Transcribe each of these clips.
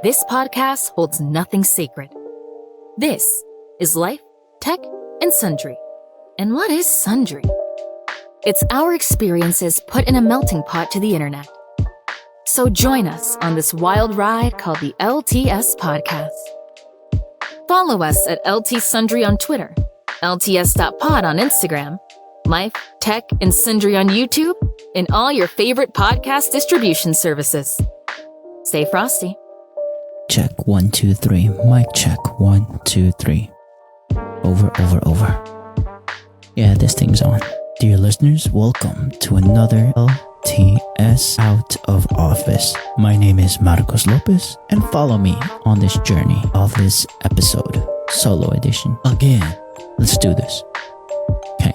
This podcast holds nothing sacred. This is Life, Tech, and Sundry. And what is Sundry? It's our experiences put in a melting pot to the internet. So join us on this wild ride called the LTS Podcast. Follow us at LT Sundry on Twitter, LTS.pod on Instagram, Life, Tech, and Sundry on YouTube, and all your favorite podcast distribution services. Stay frosty. Check 1, 2, 3. Mic check 1, 2, 3. Over. Yeah, this thing's on. Dear listeners, welcome to another LTS Out of Office. My name is Marcos Lopez, and follow me on this journey of this episode, solo edition. Again, let's do this. Okay,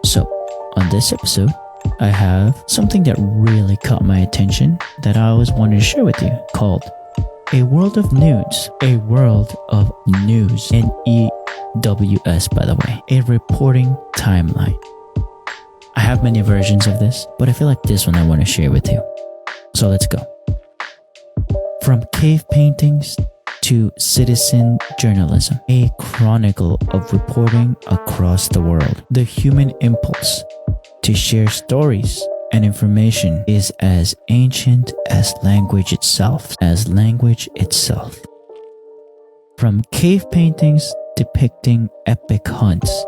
so on this episode, I have something that really caught my attention that I always wanted to share with you, called A World of News. A World of News. NEWS, by the way. A reporting timeline. I have many versions of this, but I feel like this one I want to share with you. So let's go. From cave paintings to citizen journalism, a chronicle of reporting across the world. The human impulse to share stories and information is as ancient as language itself. From cave paintings depicting epic hunts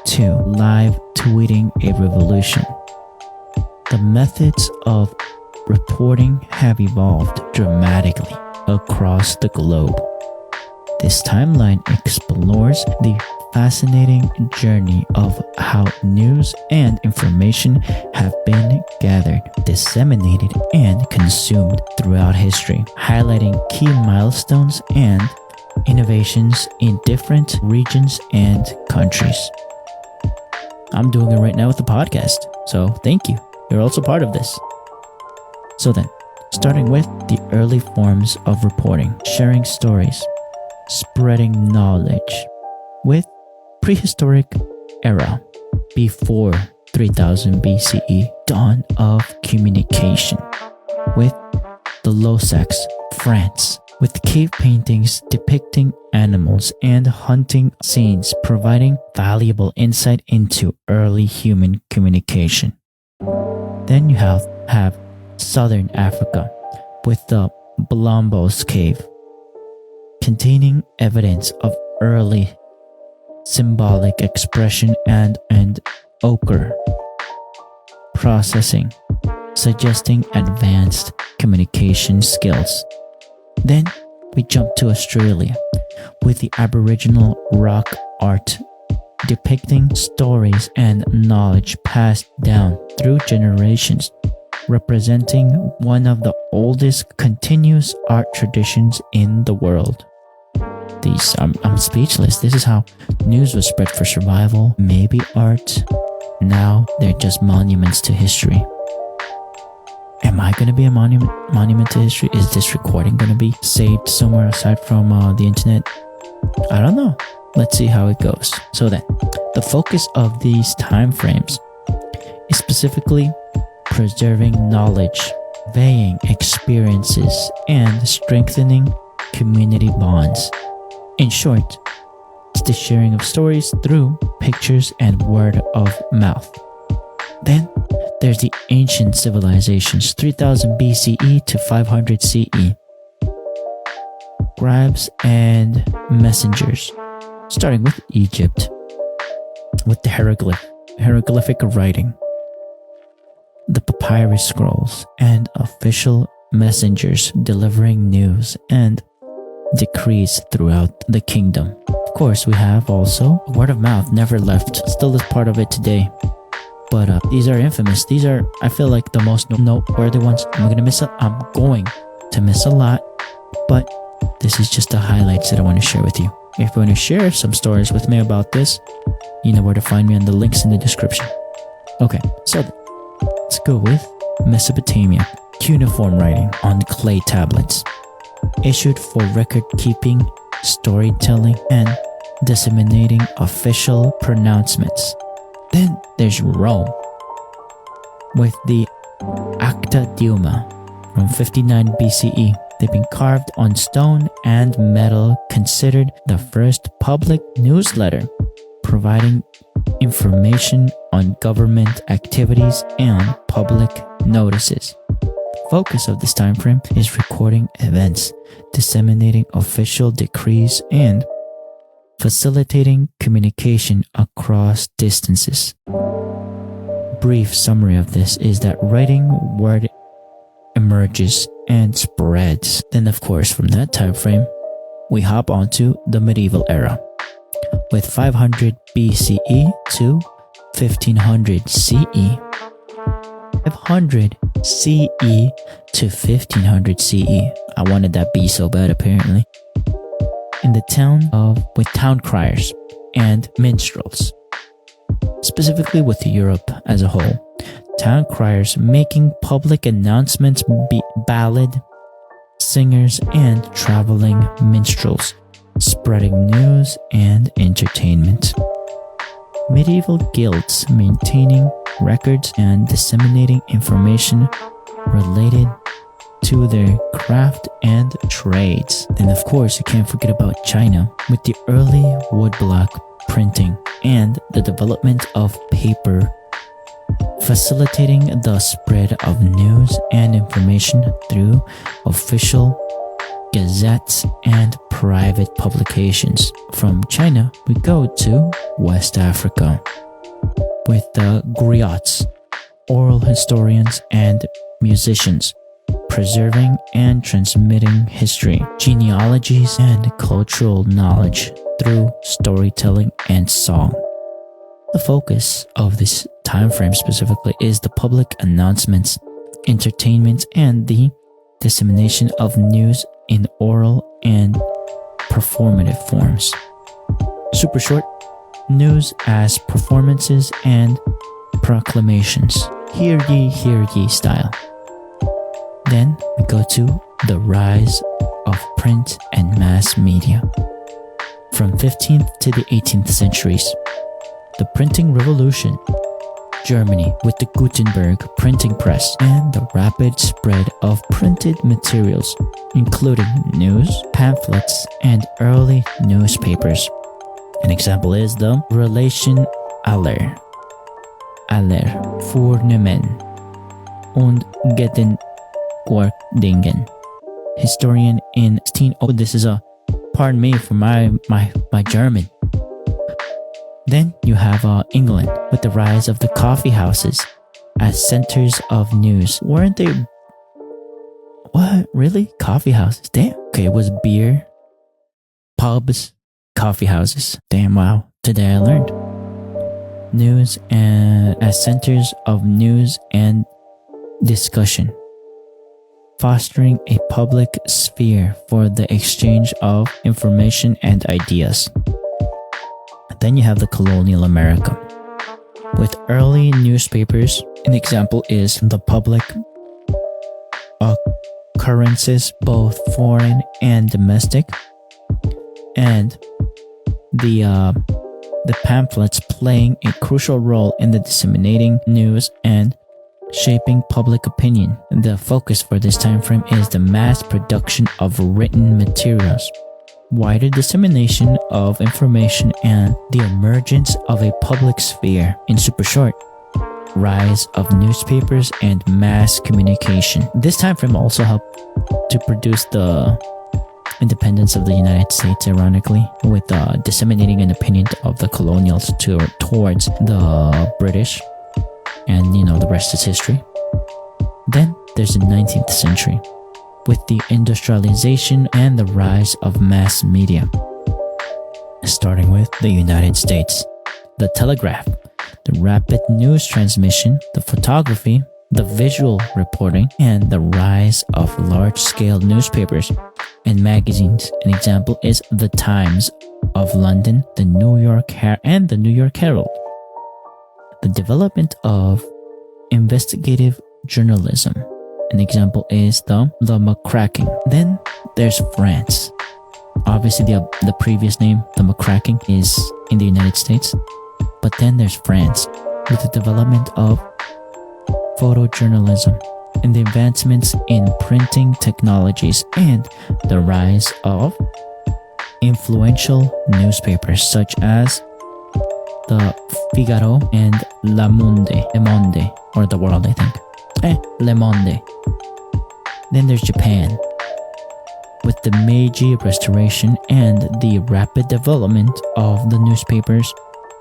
to live tweeting a revolution, the methods of reporting have evolved dramatically across the globe. This timeline explores the fascinating journey of how news and information have been gathered, disseminated, and consumed throughout history, highlighting key milestones and innovations in different regions and countries. I'm doing it right now with the podcast, so thank you. You're also part of this. So then, starting with the early forms of reporting, sharing stories, spreading knowledge. With prehistoric era, before 3000 BCE, dawn of communication. With the Lossacs, France, with cave paintings depicting animals and hunting scenes providing valuable insight into early human communication. Then you have Southern Africa with the Blombos Cave, containing evidence of early symbolic expression and ochre processing, suggesting advanced communication skills. Then we jump to Australia with the Aboriginal rock art depicting stories and knowledge passed down through generations, representing one of the oldest continuous art traditions in the world. I'm speechless. This is how news was spread for survival, maybe art. Now they're just monuments to history. Am I going to be a monument to history? Is this recording going to be saved somewhere aside from the internet? I don't know. Let's see how it goes. So then, the focus of these time frames is specifically preserving knowledge, conveying experiences, and strengthening community bonds. In short, it's the sharing of stories through pictures and word of mouth. Then there's the ancient civilizations, 3000 BCE to 500 CE. Scribes and messengers, starting with Egypt, with the hieroglyphic writing, the papyrus scrolls, and official messengers delivering news and decrees throughout the kingdom. Of course, we have also word of mouth, never left, still is part of it today. But these are infamous. These are, I feel like, the most noteworthy ones. I'm going to miss a lot, but this is just the highlights that I want to share with you. If you want to share some stories with me about this, you know where to find me, and the links in the description. Okay, so let's go with Mesopotamia. Cuneiform writing on clay tablets, issued for record keeping, storytelling, and disseminating official pronouncements. Then there's Rome, with the Acta Diuma from 59 BCE. They've been carved on stone and metal, considered the first public newsletter, providing information on government activities and public notices. Focus of this time frame is recording events, disseminating official decrees, and facilitating communication across distances. Brief summary of this is that writing word emerges and spreads. Then of course from that time frame, we hop onto the medieval era with 500 BCE to 1500 CE. 500 CE to 1500 CE. I wanted that B so bad apparently. In the with town criers and minstrels, specifically with Europe as a whole. Town criers making public announcements, ballad singers, and traveling minstrels spreading news and entertainment. Medieval guilds maintaining records and disseminating information related to their craft and trades. Then of course you can't forget about China with the early woodblock printing and the development of paper, facilitating the spread of news and information through official gazettes and private publications. From China, we go to West Africa with the griots, oral historians and musicians, preserving and transmitting history, genealogies, and cultural knowledge through storytelling and song. The focus of this time frame specifically is the public announcements, entertainment, and the dissemination of news in oral and performative forms. Super short, news as performances and proclamations. Hear ye style. Then we go to the rise of print and mass media. From 15th to the 18th centuries, the printing revolution, Germany with the Gutenberg printing press, and the rapid spread of printed materials, including news, pamphlets, and early newspapers. An example is the Relation aller, Vornehmen und Gedenkordningen. Historian in 16. Oh, this is pardon me for my German. Then you have England with the rise of the coffee houses as centers of news. Weren't they? What? Really? Coffee houses? Damn. Okay, it was beer, pubs, coffee houses. Damn, wow. Today I learned. News and as centers of news and discussion, fostering a public sphere for the exchange of information and ideas. Then you have the colonial America with early newspapers. An example is the public occurrences, both foreign and domestic, and the pamphlets playing a crucial role in the disseminating news and shaping public opinion. The focus for this time frame is the mass production of written materials, wider dissemination of information, and the emergence of a public sphere. In super short, rise of newspapers and mass communication. This time frame also helped to produce the independence of the United States, ironically, with disseminating an opinion of the colonials towards the British, and the rest is history. Then there's the 19th century with the industrialization and the rise of mass media, starting with the United States, the telegraph, the rapid news transmission, the photography, the visual reporting, and the rise of large-scale newspapers and magazines. An example is The Times of London, the New York and the New York Herald. The development of investigative journalism. An example is the McCracken. Then there's France. Obviously, the previous name, the McCracken, is in the United States. But then there's France with the development of photojournalism, and the advancements in printing technologies and the rise of influential newspapers such as the Figaro and Le Monde, or the World, I think. Le Monde. Then there's Japan, with the Meiji Restoration and the rapid development of the newspapers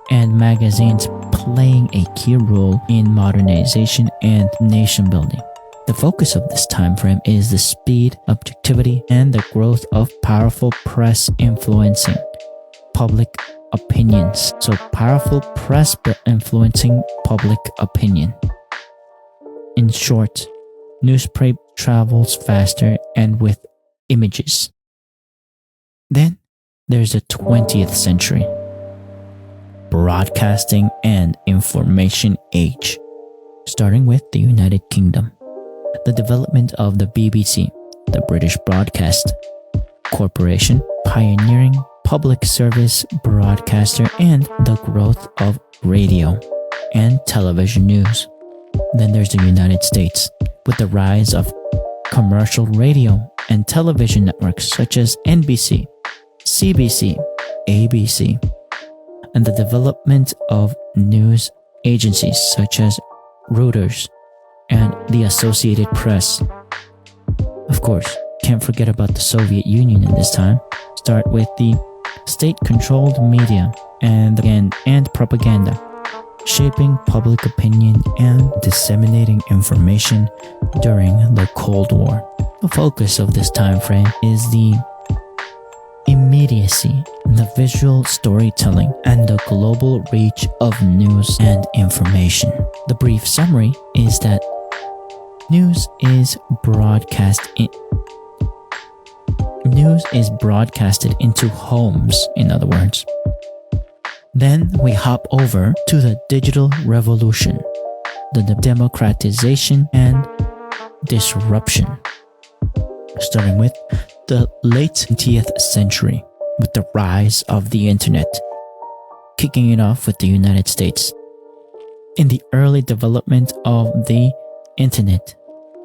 and magazines playing a key role in modernization and nation building. The focus of this time frame is the speed, objectivity, and the growth of powerful press influencing public opinions. So powerful press influencing public opinion. In short, newspaper travels faster and with images. Then there's the 20th century, broadcasting and information age, starting with the United Kingdom. The development of the BBC, the British Broadcast Corporation, pioneering public service broadcaster, and the growth of radio and television news. Then there's the United States, with the rise of commercial radio and television networks such as NBC, CBC, ABC, and the development of news agencies such as Reuters and the Associated Press. Of course, can't forget about the Soviet Union in this time. Start with the state-controlled media and propaganda, shaping public opinion and disseminating information during the Cold War. The focus of this time frame is the immediacy, the visual storytelling, and the global reach of news and information. The brief summary is that news is broadcasted into homes, in other words. Then we hop over to the digital revolution, the democratization and disruption, starting with the late 20th century with the rise of the internet, kicking it off with the United States. In the early development of the internet,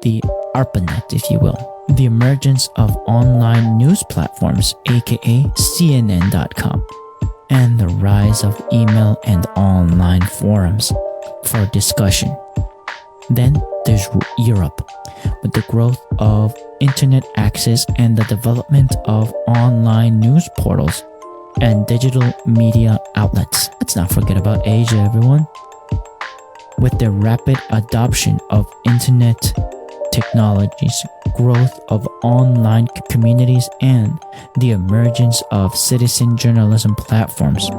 the ARPANET, if you will, the emergence of online news platforms, aka CNN.com, and the rise of email and online forums for discussion. Then there's Europe, with the growth of internet access and the development of online news portals and digital media outlets. Let's not forget about Asia, everyone. With the rapid adoption of internet technologies, growth of online communities, and the emergence of citizen journalism platforms.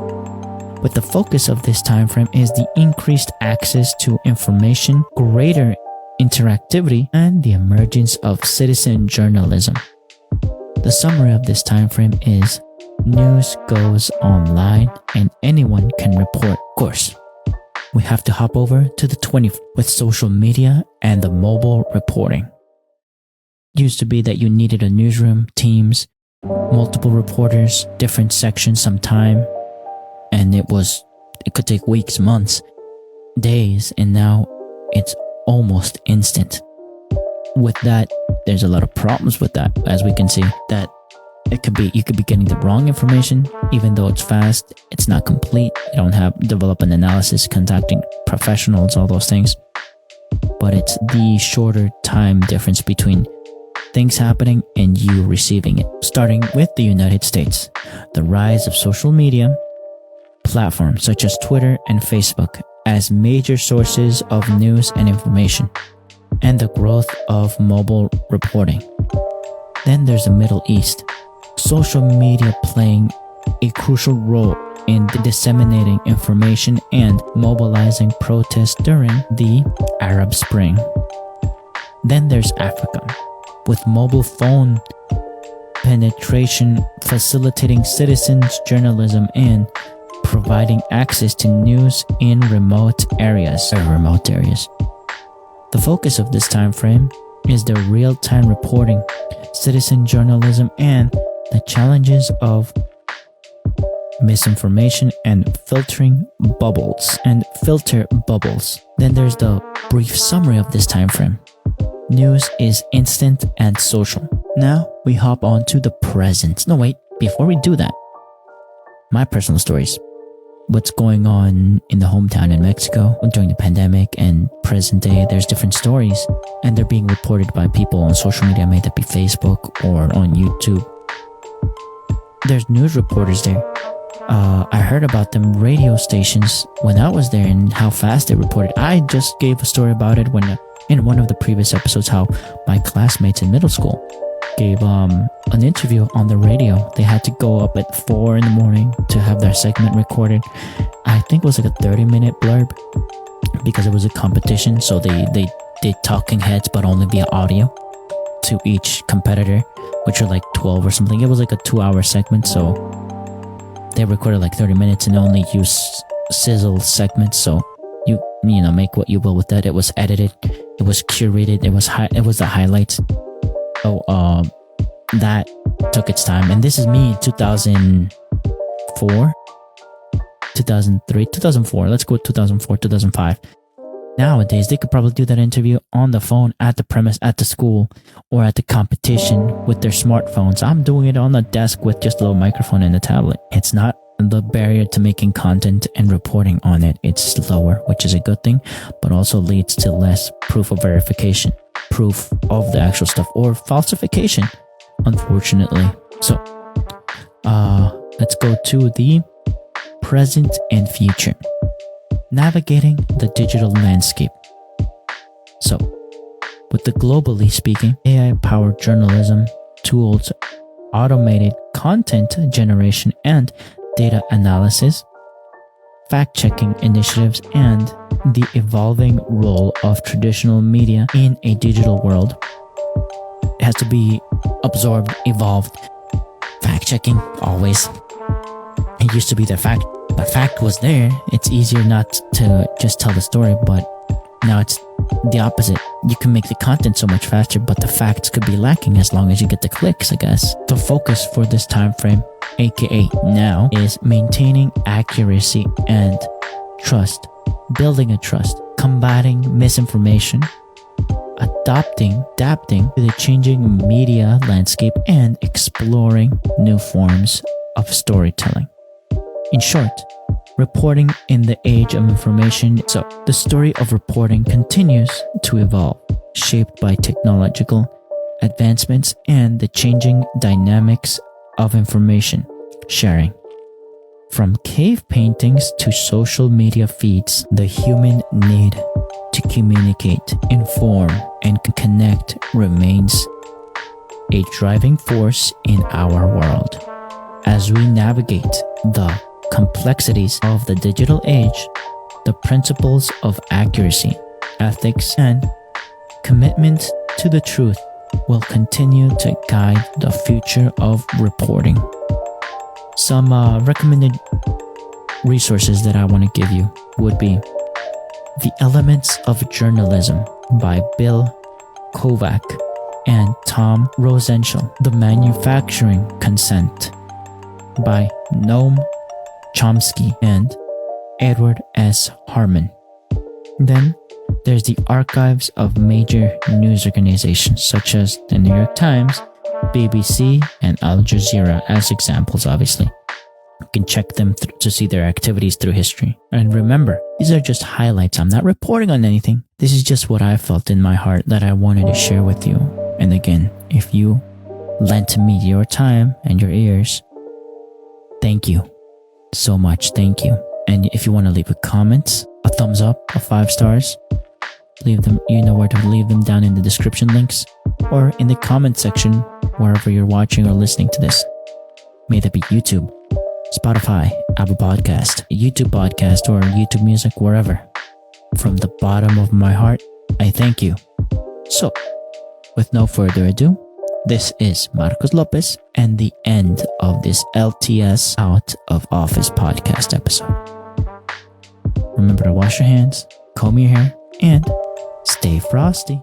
But the focus of this time frame is the increased access to information, greater interactivity, and the emergence of citizen journalism. The summary of this time frame is news goes online and anyone can report. Of course, we have to hop over to the 20th with social media and the mobile reporting. Used to be that you needed a newsroom, teams, multiple reporters, different sections sometime, and it could take weeks, months, days, and now it's almost instant. With that, there's a lot of problems with that, as we can see, that you could be getting the wrong information, even though it's fast, it's not complete, you don't develop an analysis, contacting professionals, all those things. But it's the shorter time difference between things happening and you receiving it. Starting with the United States, the rise of social media platforms such as Twitter and Facebook as major sources of news and information, and the growth of mobile reporting. Then there's the Middle East, social media playing a crucial role in disseminating information and mobilizing protests during the Arab Spring. Then there's Africa, with mobile phone penetration facilitating citizens' journalism and providing access to news in remote areas. The focus of this time frame is the real-time reporting, citizen journalism, and the challenges of misinformation and filter bubbles. Then there's the brief summary of this time frame. News is instant and social. Now we hop on to the present. No, wait, before we do that, my personal stories. What's going on in the hometown in Mexico during the pandemic and present day. There's different stories and they're being reported by people on social media, may that be Facebook or on YouTube. There's news reporters there. I heard about them radio stations when I was there and how fast they reported. I just gave a story about it when in one of the previous episodes, how my classmates in middle school gave an interview on the radio. They had to go up at 4 in the morning to have their segment recorded. I think it was like a 30-minute blurb because it was a competition. So they did talking heads, but only via audio to each competitor, which are like 12 or something. It was like a 2-hour segment. So they recorded like 30 minutes and only used sizzle segments. So you know, make what you will with that. It was edited. It was curated. It was the highlights. So that took its time, and this is me 2004, 2003, 2004. Let's go with 2004, 2005. Nowadays, they could probably do that interview on the phone at the premise, at the school, or at the competition with their smartphones. I'm doing it on the desk with just a little microphone and a tablet. It's not the barrier to making content and reporting on it. It's lower, which is a good thing, but also leads to less proof of verification, proof of the actual stuff, or falsification, unfortunately. So let's go to the present and future. Navigating the digital landscape. So with the globally speaking AI-powered journalism tools, automated content generation and data analysis, fact-checking initiatives, and the evolving role of traditional media in a digital world, it has to be absorbed, evolved. Fact-checking, always. It used to be the fact was there. It's easier not to just tell the story, but now it's the opposite. You can make the content so much faster, but the facts could be lacking as long as you get the clicks, I guess. The focus for this time frame, aka now, is maintaining accuracy and trust, building a trust, combating misinformation, adapting to the changing media landscape, and exploring new forms of storytelling. In short, reporting in the age of information. So the story of reporting continues to evolve, shaped by technological advancements and the changing dynamics of information sharing. From cave paintings to social media feeds, the human need to communicate, inform, and connect remains a driving force in our world. As we navigate the complexities of the digital age, the principles of accuracy, ethics, and commitment to the truth will continue to guide the future of reporting. Some recommended resources that I want to give you would be The Elements of Journalism by Bill Kovac and Tom Rosenshall. The Manufacturing Consent by Noam Chomsky and Edward S. Harmon. Then there's the archives of major news organizations such as the New York Times, BBC, and Al Jazeera as examples, obviously. You can check them to see their activities through history. And remember, these are just highlights. I'm not reporting on anything. This is just what I felt in my heart that I wanted to share with you. And again, if you lent me your time and your ears, thank you so much. Thank you. And if you want to leave a comment, a thumbs up, a 5 stars, leave them, you know where to leave them down in the description links or in the comment section wherever you're watching or listening to this. May that be YouTube, Spotify, Apple Podcast, YouTube Podcast, or YouTube Music, wherever. From the bottom of my heart, I thank you. So, with no further ado, this is Marcos Lopez and the end of this LTS Out of Office podcast episode. Remember to wash your hands, comb your hair, and stay frosty.